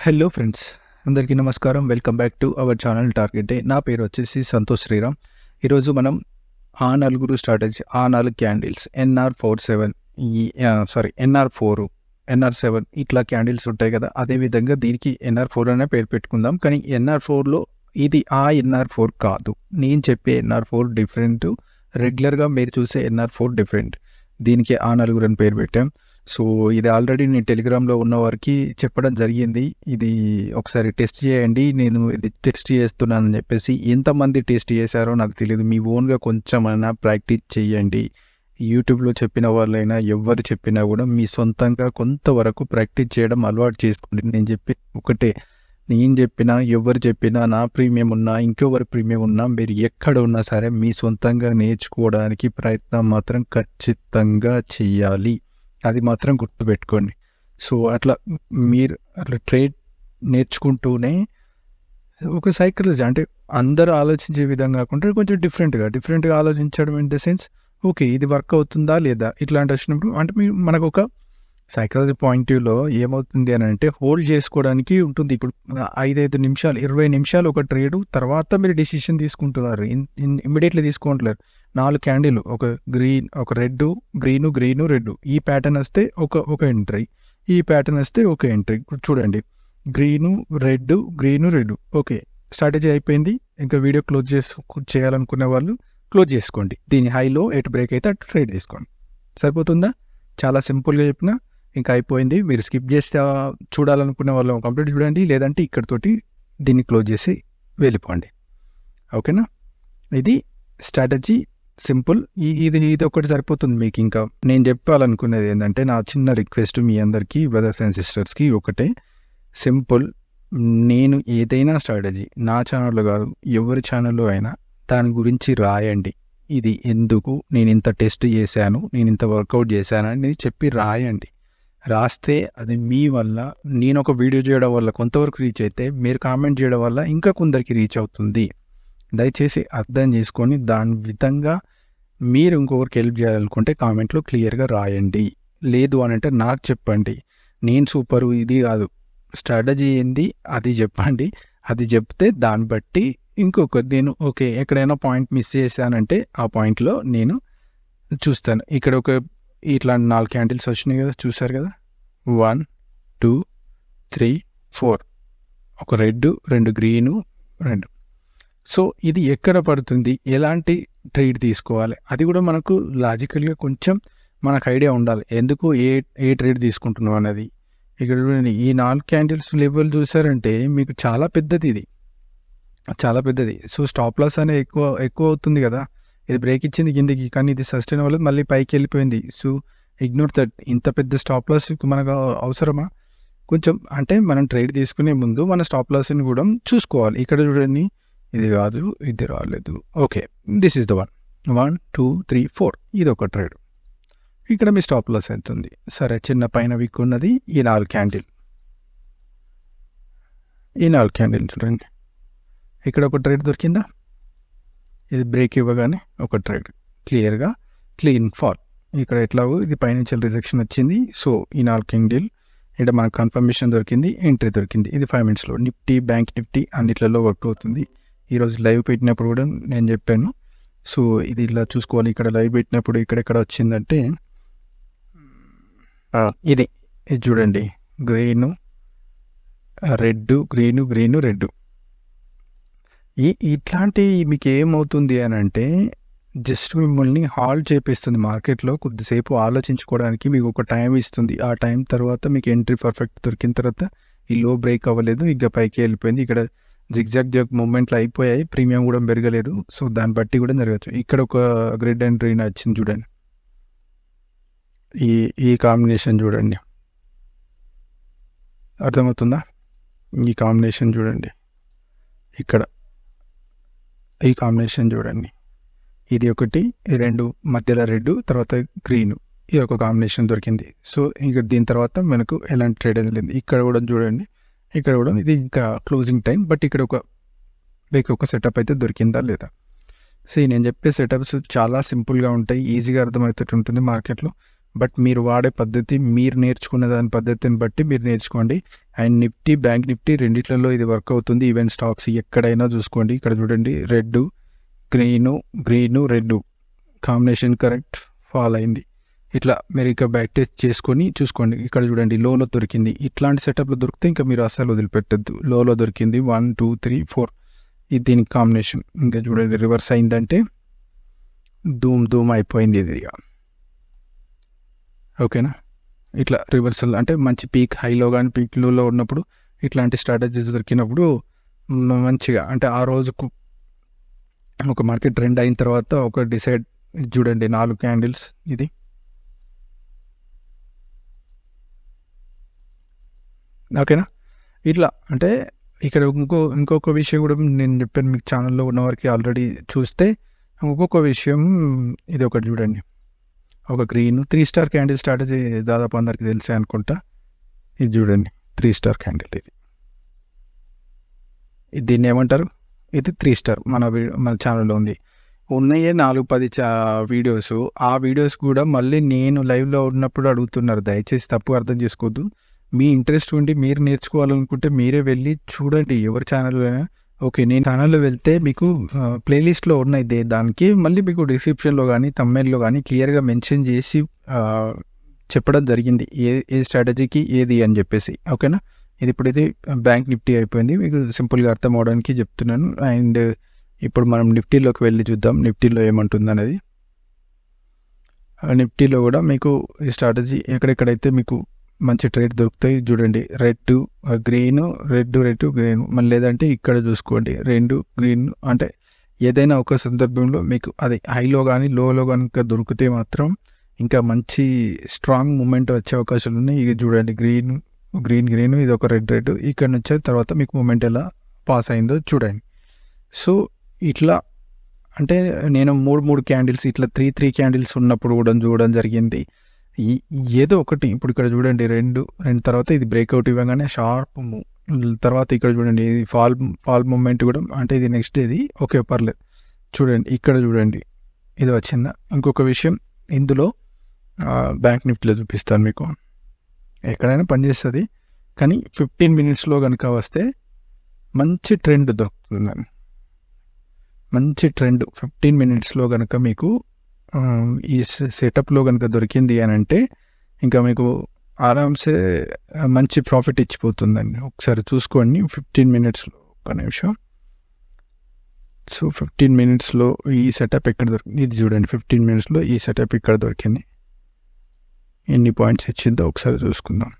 Hello friends, అందరికీ నమస్కారం. Welcome back to our channel target day. నా పేరు వచ్చేసి సంతోష్ శ్రీరామ్. ఈరోజు మనం ఆ నలుగురు స్ట్రాటజీ, ఆ 4 క్యాండిల్స్ NR47 NR4 NR7 ఇట్లా క్యాండిల్స్ ఉంటాయి కదా, అదేవిధంగా దీనికి NR4 అనే పేరు పెట్టుకుందాం. కానీ NR4లో ఇది ఆ NR4 కాదు. నేను చెప్పే NR4 డిఫరెంట్, రెగ్యులర్గా మీరు చూసే NR4 డిఫరెంట్. దీనికి ఆ నలుగురు అని పేరు పెట్టాం. సో ఇది ఆల్రెడీ నేను టెలిగ్రామ్లో ఉన్న వారికి చెప్పడం జరిగింది. ఇది ఒకసారి టెస్ట్ చేయండి, నేను ఇది టెస్ట్ చేస్తున్నానని చెప్పేసి. ఎంతమంది టెస్ట్ చేశారో నాకు తెలియదు. మీ ఓన్గా కొంచెమైనా ప్రాక్టీస్ చేయండి. యూట్యూబ్లో చెప్పిన వాళ్ళైనా ఎవరు చెప్పినా కూడా మీ సొంతంగా కొంతవరకు ప్రాక్టీస్ చేయడం అలవాటు చేసుకోండి. నేను చెప్పి ఒకటే, నేను చెప్పినా ఎవరు చెప్పినా, నా ప్రీమియం ఉన్నా ఇంకెవరి ప్రీమియం ఉన్నా, మీరు ఎక్కడ ఉన్నా సరే మీ సొంతంగా నేర్చుకోవడానికి ప్రయత్నం మాత్రం ఖచ్చితంగా చేయాలి. అది మాత్రం గుర్తుపెట్టుకోండి. సో మీరు ట్రేడ్ నేర్చుకుంటూనే ఒక సైకాలజీ, అంటే అందరూ ఆలోచించే విధంగా కాకుండా కొంచెం డిఫరెంట్గా ఆలోచించడం. ఇన్ ద సెన్స్, ఓకే ఇది వర్క్ అవుతుందా లేదా ఇట్లాంటి వచ్చినప్పుడు, అంటే మనకు ఒక సైకాలజీ పాయింట్ వ్యూలో ఏమవుతుంది అని అంటే, హోల్డ్ చేసుకోవడానికి ఉంటుంది. ఇప్పుడు 5 నిమిషాలు 20 నిమిషాలు ఒక ట్రేడు తర్వాత మీరు డెసిషన్ తీసుకుంటున్నారు, ఇమ్మీడియట్లీ తీసుకుంటున్నారు. 4 క్యాండిల్, ఒక గ్రీన్, ఒక రెడ్, గ్రీను రెడ్, ఈ ప్యాటర్న్ వస్తే ఒక ఎంట్రీ, ఈ ప్యాటర్న్ వస్తే ఒక ఎంట్రీ. చూడండి, గ్రీను రెడ్. ఓకే, స్ట్రాటజీ అయిపోయింది. ఇంకా వీడియో క్లోజ్ చేయాలనుకునే వాళ్ళు క్లోజ్ చేసుకోండి. దీని హైలో ఎటు బ్రేక్ అయితే అటు ట్రేడ్ తీసుకోండి. సరిపోతుందా? చాలా సింపుల్గా చెప్పిన, ఇంకా అయిపోయింది. మీరు స్కిప్ చేస్తే చూడాలనుకునే వాళ్ళు కంప్లీట్ చూడండి, లేదంటే ఇక్కడితోటి దీన్ని క్లోజ్ చేసి వెళ్ళిపోండి. ఓకేనా? ఇది స్ట్రాటజీ సింపుల్. ఇది ఒకటి సరిపోతుంది మీకు. ఇంకా నేను చెప్పాలనుకునేది ఏంటంటే, నా చిన్న రిక్వెస్ట్ మీ అందరికీ, బ్రదర్స్ అండ్ సిస్టర్స్కి ఒకటే, సింపుల్. నేను ఏదైనా స్ట్రాటజీ నా ఛానల్లో కాదు, ఎవరి ఛానల్లో అయినా దాని గురించి రాయండి. ఇది ఎందుకు, నేను ఇంత టెస్ట్ చేశాను, నేను ఇంత వర్కౌట్ చేశాను అని చెప్పి రాయండి. రాస్తే అది మీ వల్ల, నేను ఒక వీడియో చేయడం వల్ల కొంతవరకు రీచ్ అయితే, మీరు కామెంట్ చేయడం వల్ల ఇంకా కొందరికి రీచ్ అవుతుంది. దయచేసి అర్థం చేసుకొని దాని విధంగా మీరు ఇంకొకరికి హెల్ప్ చేయాలనుకుంటే కామెంట్లో క్లియర్గా రాయండి. లేదు అని అంటే నాకు చెప్పండి. నేను సూపరు, ఇది కాదు, స్ట్రాటజీ ఏంది అది చెప్పండి. అది చెప్తే దాన్ని బట్టి నేను ఓకే ఎక్కడైనా పాయింట్ మిస్ చేశానంటే ఆ పాయింట్లో నేను చూస్తాను. ఇక్కడ ఇట్లా 4 క్యాండిల్స్ వచ్చినాయి కదా, చూసారు కదా, 1 2 3 4, ఒక రెడ్, 2 గ్రీను, 2. సో ఇది ఎక్కడ పడుతుంది, ఎలాంటి ట్రేడ్ తీసుకోవాలి, అది కూడా మనకు లాజికల్గా కొంచెం మనకు ఐడియా ఉండాలి. ఎందుకు ఏ ట్రేడ్ తీసుకుంటున్నాం అనేది. ఇక్కడ ఈ 4 క్యాండిల్స్ లెవెల్ చూసారంటే మీకు చాలా పెద్దది, ఇది చాలా పెద్దది. సో స్టాప్ లాస్ అనేది ఎక్కువ అవుతుంది కదా. ఇది బ్రేక్ ఇచ్చింది కిందికి, కానీ ఇది సస్టైన్ అవ్వలేదు, మళ్ళీ పైకి వెళ్ళిపోయింది. So ignore that. ఇంత పెద్ద స్టాప్ లాస్ మనకు అవసరమా? కొంచెం అంటే మనం ట్రేడ్ తీసుకునే ముందు మన స్టాప్ లాస్ని కూడా చూసుకోవాలి. ఇక్కడ చూడండి, ఇది కాదు, ఇది రాలేదు. ఓకే, దిస్ ఈజ్ ద 1 2 3 4, ఇది ఒక ట్రేడ్. ఇక్కడ మీ స్టాప్ లాస్ ఎంత ఉంది? సరే, చిన్న పైన విక్ ఉన్నది ఈ 4 క్యాండిల్. ఈ 4 క్యాండిల్ చూడండి, ఇక్కడ ఒక ట్రేడ్ దొరికిందా? ఇది బ్రేక్ ఇవ్వగానే ఒక ట్రేడ్, క్లియర్గా క్లీన్ ఫాల్. ఇక్కడ ఎట్లాగో ఇది పైనుంచి రిజెక్షన్ వచ్చింది. సో ఈ 4 క్యాండిల్ ఇక్కడ మనకు కన్ఫర్మేషన్ దొరికింది, ఎంట్రీ దొరికింది. ఇది 5 minutesలో నిఫ్టీ, బ్యాంక్ నిఫ్టీ అన్నిట్లలో వర్క్ అవుతుంది. ఈరోజు లైవ్ పెట్టినప్పుడు కూడా నేను చెప్పాను. సో ఇది ఇలా చూసుకోవాలి. ఇక్కడ లైవ్ పెట్టినప్పుడు ఇక్కడెక్కడ వచ్చిందంటే, ఇది చూడండి, గ్రీను రెడ్. ఇట్లాంటి మీకు ఏమవుతుంది అని అంటే, జస్ట్ మిమ్మల్ని హాల్ట్ చేపిస్తుంది మార్కెట్లో. కొద్దిసేపు ఆలోచించుకోవడానికి మీకు ఒక టైం ఇస్తుంది. ఆ టైం తర్వాత మీకు ఎంట్రీ పర్ఫెక్ట్ దొరికిన తర్వాత ఈ లో బ్రేక్ అవ్వలేదు, ఇక పైకి వెళ్ళిపోయింది. ఇక్కడ జిగ్జాగ్ మూమెంట్లు అయిపోయాయి, ప్రీమియం కూడా పెరగలేదు. సో దాన్ని బట్టి కూడా జరగచ్చు. ఇక్కడ ఒక గ్రెడ్ అండ్ గ్రీన్ వచ్చింది చూడండి, ఈ కాంబినేషన్ చూడండి, అర్థమవుతుందా? ఈ కాంబినేషన్ చూడండి, ఇక్కడ ఈ కాంబినేషన్ చూడండి, ఇది ఒకటి, 2 మధ్యలో రెడ్, తర్వాత గ్రీన్, ఇది ఒక కాంబినేషన్ దొరికింది. సో ఇంకా దీని తర్వాత మనకు ఎలాంటి ట్రేడ్ అనేది లేదు. ఇక్కడ కూడా చూడండి, ఇక్కడ కూడా ఇది ఇంకా క్లోజింగ్ టైం, బట్ ఇక్కడ ఒక సెటప్ అయితే దొరికిందా లేదా. సో నేను చెప్పే సెటప్స్ చాలా సింపుల్గా ఉంటాయి, ఈజీగా అర్థమవుతూ ఉంటుంది మార్కెట్లో. బట్ మీరు వాడే పద్ధతి, మీరు నేర్చుకున్న దాని పద్ధతిని బట్టి మీరు నేర్చుకోండి. అండ్ నిఫ్టీ, బ్యాంక్ నిఫ్టీ రెండిట్లలో ఇది వర్క్ అవుతుంది. ఈవెన్ స్టాక్స్ ఎక్కడైనా చూసుకోండి. ఇక్కడ చూడండి, red green red combination correct fall అయింది. ఇట్లా మీరు ఇక బ్యాక్ టెస్ట్ చేసుకొని చూసుకోండి. ఇక్కడ చూడండి, లోలో దొరికింది. ఇట్లాంటి సెటప్లో దొరికితే ఇంకా మీరు అసలు వదిలిపెట్టద్దు. లోలో దొరికింది 1 2 3 4, ఇది దీనికి కాంబినేషన్. ఇంకా చూడండి, రివర్స్ అయిందంటే ధూమ్ అయిపోయింది ఇది. ఓకేనా, ఇట్లా రివర్సల్ అంటే మంచి పీక్ హైలో కానీ పీక్ లోలో ఉన్నప్పుడు ఇట్లాంటి స్ట్రాటజీస్ దొరికినప్పుడు మంచిగా, అంటే ఆ రోజుకు ఒక మార్కెట్ ట్రెండ్ అయిన తర్వాత ఒక డిసైడ్ చూడండి 4 క్యాండిల్స్ ఇది. ఓకేనా, ఇట్లా అంటే ఇక్కడ ఇంకొక విషయం కూడా నేను చెప్పాను మీకు, ఛానల్లో ఉన్న వారికి ఆల్రెడీ చూస్తే. ఇంకొక విషయం ఇది ఒకటి చూడండి, ఒక గ్రీన్ 3 స్టార్ క్యాండిల్ స్ట్రాటజీ దాదాపు అందరికి తెలిసే అనుకుంటా. ఇది చూడండి 3 స్టార్ క్యాండిల్, ఇది దీన్ని ఏమంటారు, ఇది 3 స్టార్. మన ఛానల్లో ఉన్నాయే 4-10 వీడియోస్. ఆ వీడియోస్ కూడా మళ్ళీ నేను లైవ్లో ఉన్నప్పుడు అడుగుతున్నారు. దయచేసి తప్పు అర్థం చేసుకోవద్దు. మీ ఇంట్రెస్ట్ ఉండి మీరు నేర్చుకోవాలనుకుంటే మీరే వెళ్ళి చూడండి ఎవరి ఛానల్లో అయినా. ఓకే, నేను ఛానల్లో వెళ్తే మీకు ప్లేలిస్ట్లో ఉన్నాయి, దానికి మళ్ళీ మీకు డిస్క్రిప్షన్లో కానీ తమ్మెయిల్లో కానీ క్లియర్గా మెన్షన్ చేసి చెప్పడం జరిగింది ఏ స్ట్రాటజీకి ఏది అని చెప్పేసి. ఓకేనా, ఇది బ్యాంక్ నిఫ్టీ అయిపోయింది. మీకు సింపుల్గా అర్థం అవడానికి చెప్తున్నాను. అండ్ ఇప్పుడు మనం నిఫ్టీలోకి వెళ్ళి చూద్దాం నిఫ్టీలో ఏమంటుంది అనేది. నిఫ్టీలో కూడా మీకు ఈ స్ట్రాటజీ ఎక్కడెక్కడైతే మీకు మంచి ట్రేడ్ దొరుకుతాయి చూడండి. రెడ్ గ్రీన్ మళ్ళీ లేదంటే ఇక్కడ చూసుకోండి, 2 గ్రీన్. అంటే ఏదైనా ఒక సందర్భంలో మీకు అది హైలో కానీ లోలో కనుక దొరికితే మాత్రం ఇంకా మంచి స్ట్రాంగ్ మూమెంట్ వచ్చే అవకాశాలు ఉన్నాయి. ఇది చూడండి, గ్రీన్ ఇది ఒక రెడ్. ఇక్కడ నుంచి తర్వాత మీకు మూమెంట్ ఎలా పాస్ అయిందో చూడండి. సో ఇట్లా అంటే నేను 3 క్యాండిల్స్ ఇట్లా 3 క్యాండిల్స్ ఉన్నప్పుడు కూడా చూడడం జరిగింది. ఏదో ఒకటి ఇప్పుడు ఇక్కడ చూడండి, రెండు తర్వాత ఇది బ్రేక్అవుట్ ఇవ్వగానే షార్ప్ మూవ్, తర్వాత ఇక్కడ చూడండి ఇది ఫాల్ మూమెంట్ కూడా, అంటే ఇది నెక్స్ట్ ఇది ఓకే పర్లేదు. చూడండి ఇక్కడ చూడండి ఇది వచ్చిందా. ఇంకొక విషయం ఇందులో బ్యాంక్ నిఫ్టీలో చూపిస్తాను మీకు, ఎక్కడైనా పనిచేస్తుంది. కానీ 15 మినిట్స్లో కనుక వస్తే మంచి ట్రెండ్ దొరుకుతుందని, మంచి ట్రెండ్ 15 మినిట్స్లో కనుక మీకు ఈ సెటప్లో కనుక దొరికింది అని అంటే ఇంకా మీకు ఆరామ్సే మంచి ప్రాఫిట్ ఇచ్చిపోతుందండి. ఒకసారి చూసుకోండి 15 మినిట్స్లో, ఒక నిమిషం. సో 15 మినిట్స్లో ఈ సెటప్ ఎక్కడ దొరికింది, ఇది చూడండి. 15 మినిట్స్లో ఈ సెటప్ ఇక్కడ దొరికింది. ఎన్ని పాయింట్స్ ఇచ్చిందో ఒకసారి చూసుకుందాం.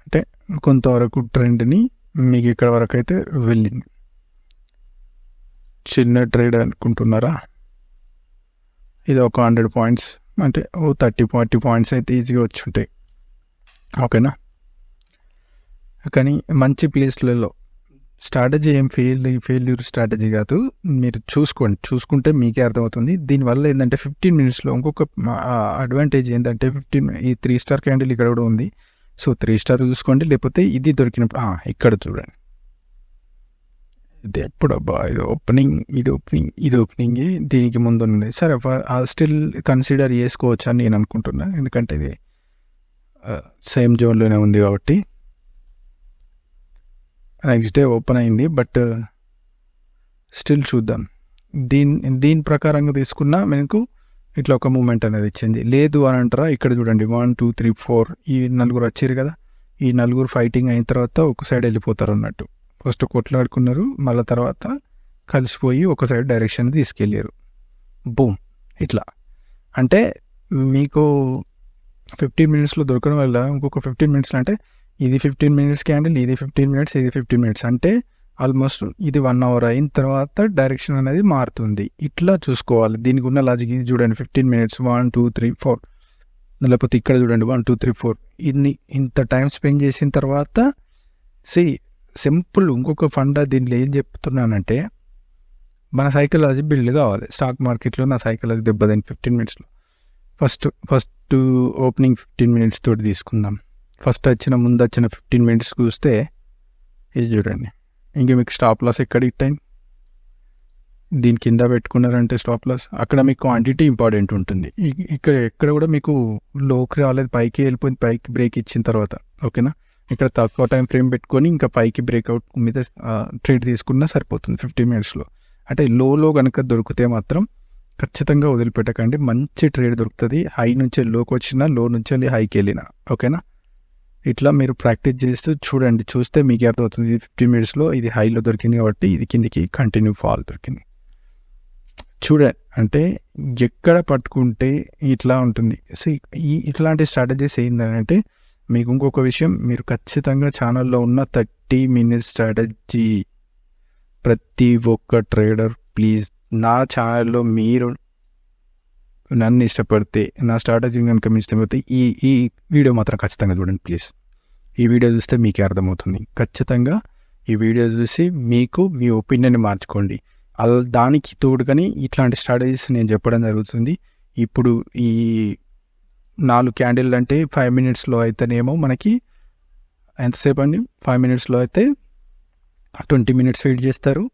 అంటే కొంతవరకు ట్రెండ్ని మీకు ఇక్కడ వరకు అయితే వెళ్ళింది. చిన్న ట్రేడ్ అనుకుంటున్నారా, ఇది ఒక 100 పాయింట్స్, అంటే 30-40 పాయింట్స్ అయితే ఈజీగా వచ్చి ఉంటాయి. ఓకేనా, కానీ మంచి ప్లేస్లలో స్ట్రాటజీ ఏం ఫెయిల్యూర్ స్ట్రాటజీ కాదు. మీరు చూసుకుంటే మీకే అర్థమవుతుంది. దీనివల్ల ఏంటంటే 15 మినిట్స్లో ఇంకొక అడ్వాంటేజ్ ఏంటంటే ఈ 3 స్టార్ క్యాండిల్ ఇక్కడ కూడా ఉంది. సో 3 స్టార్ చూసుకోండి, లేకపోతే ఇది దొరికినప్పుడు ఇక్కడ చూడండి. ఇది ఎప్పుడబ్బా ఇది ఓపెనింగ్ దీనికి ముందు ఉంది. సరే స్టిల్ కన్సిడర్ చేసుకోవచ్చు అని నేను అనుకుంటున్నా, ఎందుకంటే ఇది సేమ్ జోన్లోనే ఉంది కాబట్టి. నెక్స్ట్ డే ఓపెన్ అయింది, బట్ స్టిల్ చూద్దాం. దీని ప్రకారంగా తీసుకున్నా మనకు ఇట్లా ఒక మూమెంట్ అనేది ఇచ్చింది. లేదు అని అంటారా, ఇక్కడ చూడండి 1 2 3 4 ఈ 4 వచ్చారు కదా. ఈ 4 ఫైటింగ్ అయిన తర్వాత ఒక సైడ్ వెళ్ళిపోతారు అన్నట్టు. ఫస్ట్ కొట్లాడుకున్నారు, మళ్ళీ తర్వాత కలిసిపోయి ఒక సైడ్ డైరెక్షన్ తీసుకెళ్ళారు. బూమ్, ఇట్లా. అంటే మీకు 15 మినిట్స్లో దొరకడం వల్ల ఇంకొక 15 మినిట్స్లో, అంటే ఇది 15 మినిట్స్ క్యాండిల్, ఇది 15 మినిట్స్, ఇది 15 మినిట్స్, అంటే ఆల్మోస్ట్ ఇది 1 అవర్ అయిన తర్వాత డైరెక్షన్ అనేది మారుతుంది. ఇట్లా చూసుకోవాలి. దీనికి ఉన్న లాజిక్ ఇది చూడండి. 15 మినిట్స్ 1 2 3 4, లేకపోతే ఇక్కడ చూడండి 1 2 3 4. ఇంత టైం స్పెండ్ చేసిన తర్వాత సింపుల్ ఇంకొక ఫండా దీంట్లో ఏం చెప్తున్నానంటే, మన సైకాలజీ బిల్డ్ కావాలి. స్టాక్ మార్కెట్లో నా సైకాలజీ దెబ్బతింది 15 మినిట్స్లో. ఫస్ట్ ఓపెనింగ్ 15 మినిట్స్ తోటి తీసుకుందాం. ముందు వచ్చిన 15 మినిట్స్ చూస్తే ఇది చూడండి, ఇంక మీకు స్టాప్ లాస్ ఎక్కడ హిట్ అయింది. దీని కింద పెట్టుకున్నారంటే స్టాప్ లాస్, అక్కడ మీకు క్వాంటిటీ ఇంపార్టెంట్ ఉంటుంది. ఎక్కడ కూడా మీకు లోకి రాలేదు, పైకి వెళ్ళిపోయింది, పైకి బ్రేక్ ఇచ్చిన తర్వాత, ఓకేనా. ఇక్కడ తక్కువ టైం ఫ్రేమ్ పెట్టుకొని ఇంకా పైకి బ్రేక్అవుట్ మీద ట్రేడ్ తీసుకున్నా సరిపోతుంది 15 minutesలో. అంటే లోలో కనుక దొరికితే మాత్రం ఖచ్చితంగా వదిలిపెట్టకండి, మంచి ట్రేడ్ దొరుకుతుంది. హై నుంచి లోకి వచ్చినా, లో నుంచి వెళ్ళి హైకి వెళ్ళినా, ఓకేనా. ఇట్లా మీరు ప్రాక్టీస్ చేస్తూ చూడండి, చూస్తే మీకు అర్థమవుతుంది. ఇది 15 minutesలో ఇది హైలో దొరికింది కాబట్టి ఇది కిందికి కంటిన్యూ ఫాల్ దొరికింది. చూడండి, అంటే ఎక్కడ పట్టుకుంటే ఇట్లా ఉంటుంది. సో ఇట్లాంటి స్ట్రాటజీస్ ఏంటంటే, మీకు ఇంకొక విషయం, మీరు ఖచ్చితంగా ఛానల్లో ఉన్న 30 minutes స్ట్రాటజీ ప్రతి ఒక్క ట్రేడర్ ప్లీజ్ నా ఛానల్లో మీరు నన్ను ఇష్టపడితే, నా స్ట్రాటజీ కనుక మీ ఇష్టపడితే ఈ వీడియో మాత్రం ఖచ్చితంగా చూడండి ప్లీజ్. ఈ వీడియో చూస్తే మీకే అర్థమవుతుంది. ఖచ్చితంగా ఈ వీడియో చూసి మీకు మీ ఒపీనియన్ మార్చుకోండి. దానికి తోడుగాని ఇట్లాంటి స్ట్రాటజీస్ నేను చెప్పడం జరుగుతుంది. ఇప్పుడు ఈ 4 క్యాండిల్ అంటే 5 minutesలో అయితేనేమో మనకి ఎంతసేపు అండి, 5 minutesలో అయితే 20 minutes వెయిట్ చేస్తారు,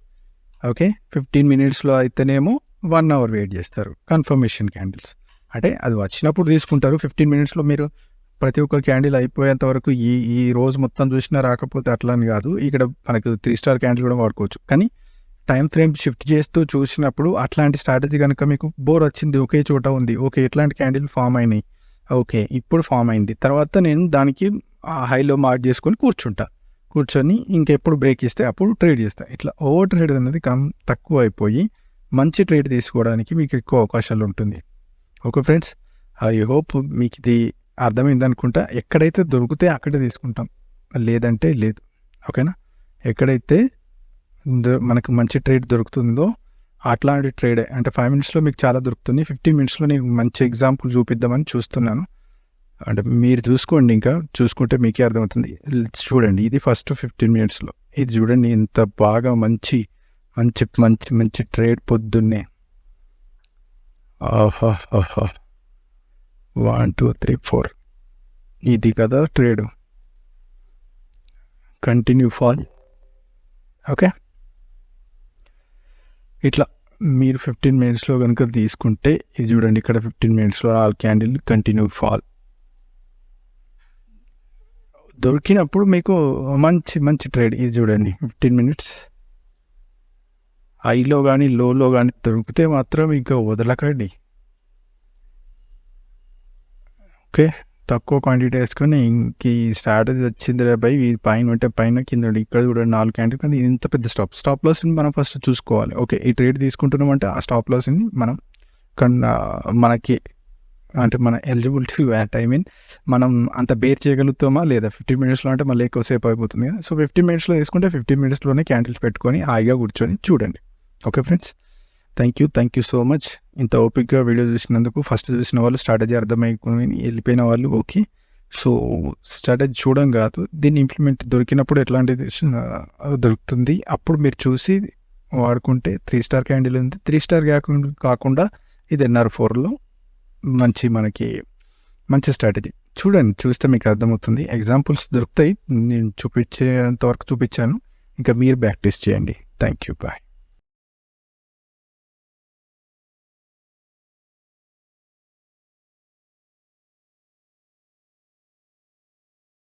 ఓకే. 15 minutesలో అయితేనేమో 1 hour వెయిట్ చేస్తారు. కన్ఫర్మేషన్ క్యాండిల్స్ అంటే అది వచ్చినప్పుడు తీసుకుంటారు. 15 minutesలో మీరు ప్రతి ఒక్క క్యాండిల్ అయిపోయేంత వరకు ఈ రోజు మొత్తం చూసినా రాకపోతే అట్లా అని కాదు. ఇక్కడ మనకు 3 star క్యాండిల్ కూడా వాడుకోవచ్చు. కానీ టైం ఫ్రేమ్ షిఫ్ట్ చేస్తూ చూసినప్పుడు అట్లాంటి స్ట్రాటజీ కనుక మీకు బోర్ వచ్చింది, ఒకే చోట ఉంది, ఓకే ఇట్లాంటి క్యాండిల్ ఫామ్ అయినాయి, ఓకే ఇప్పుడు ఫామ్ అయింది, తర్వాత నేను దానికి హైలో మార్క్ చేసుకొని కూర్చొని ఇంకెప్పుడు బ్రేక్ ఇస్తే అప్పుడు ట్రేడ్ చేస్తాను. ఇట్లా ఓవర్ ట్రేడ్ అనేది తక్కువ అయిపోయి మంచి ట్రేడ్ తీసుకోవడానికి మీకు ఎక్కువ అవకాశాలు ఉంటుంది. ఓకే ఫ్రెండ్స్, ఐ హోప్ మీకు ఇది అర్థమైంది అనుకుంటా. ఎక్కడైతే దొరికితే అక్కడే తీసుకుంటాం, లేదంటే లేదు, ఓకేనా. ఎక్కడైతే మనకు మంచి ట్రేడ్ దొరుకుతుందో అట్లాంటి ట్రేడే. అంటే 5 minutesలో మీకు చాలా దొరుకుతుంది, 15 minutesలో నేను మంచి ఎగ్జాంపుల్ చూపిద్దామని చూస్తున్నాను. అంటే మీరు చూసుకోండి, ఇంకా చూసుకుంటే మీకే అర్థమవుతుంది. చూడండి, ఇది ఫస్ట్ 15 minutesలో ఇది చూడండి, ఇంత బాగా మంచి మంచి మంచి మంచి ట్రేడ్ పొద్దున్నే. 1 2 3 4 ఇది కదా ట్రేడ్, కంటిన్యూ ఫాల్, ఓకే. ఇట్లా మీరు 15 minutesలో కనుక తీసుకుంటే ఇది చూడండి, ఇక్కడ 15 minutesలో 4 క్యాండిల్ కంటిన్యూ ఫాల్ దొరికినప్పుడు మీకు మంచి మంచి ట్రేడ్. ఇది చూడండి 15 minutes హైలో కానీ లోలో కానీ దొరికితే మాత్రం ఇంకా వదలకండి, ఓకే. తక్కువ క్వాంటిటీ వేసుకొని ఇంక ఈ స్ట్రాటజీ వచ్చింది బై, ఇది పైన ఉంటే పైన, కింద ఇక్కడ చూడండి 4 క్యాండిల్, కానీ ఇంత పెద్ద స్టాప్ లాస్ని మనం ఫస్ట్ చూసుకోవాలి. ఓకే, ఈ ట్రేడ్ తీసుకుంటున్నామంటే ఆ స్టాప్ లాస్ని మనం మనకి అంటే మన ఎలిజిబిలిటీ ఐ మీన్ మనం అంత బేర్ చేయగలుగుతామా లేదా 15 minutesలో అంటే మళ్ళీ ఎక్కువసేపు అయిపోతుంది కదా. సో 15 minutesలో తీసుకుంటే 15 minutesలోనే క్యాండిల్స్ పెట్టుకొని హాయిగా కూర్చొని చూడండి. Okay friends, thank you so much. ఇంత ఓపిక్గా వీడియో చూసినందుకు. ఫస్ట్ చూసిన వాళ్ళు స్ట్రాటజీ అర్థమైపోయి వెళ్ళిపోయిన వాళ్ళు ఓకే. సో స్ట్రాటజీ చూడడం కాదు, దీన్ని ఇంప్లిమెంట్ దొరికినప్పుడు ఎట్లాంటిది దొరుకుతుంది అప్పుడు మీరు చూసి వాడుకుంటే 3 star క్యాండిల్ ఉంది, 3 star కాకుండా ఇది NR4లో మనకి మంచి స్ట్రాటజీ. చూడండి, చూస్తే మీకు అర్థమవుతుంది. ఎగ్జాంపుల్స్ దొరుకుతాయి, నేను చూపించేంత వరకు చూపించాను, ఇంకా మీరు ప్రాక్టీస్ చేయండి. Thank you, bye.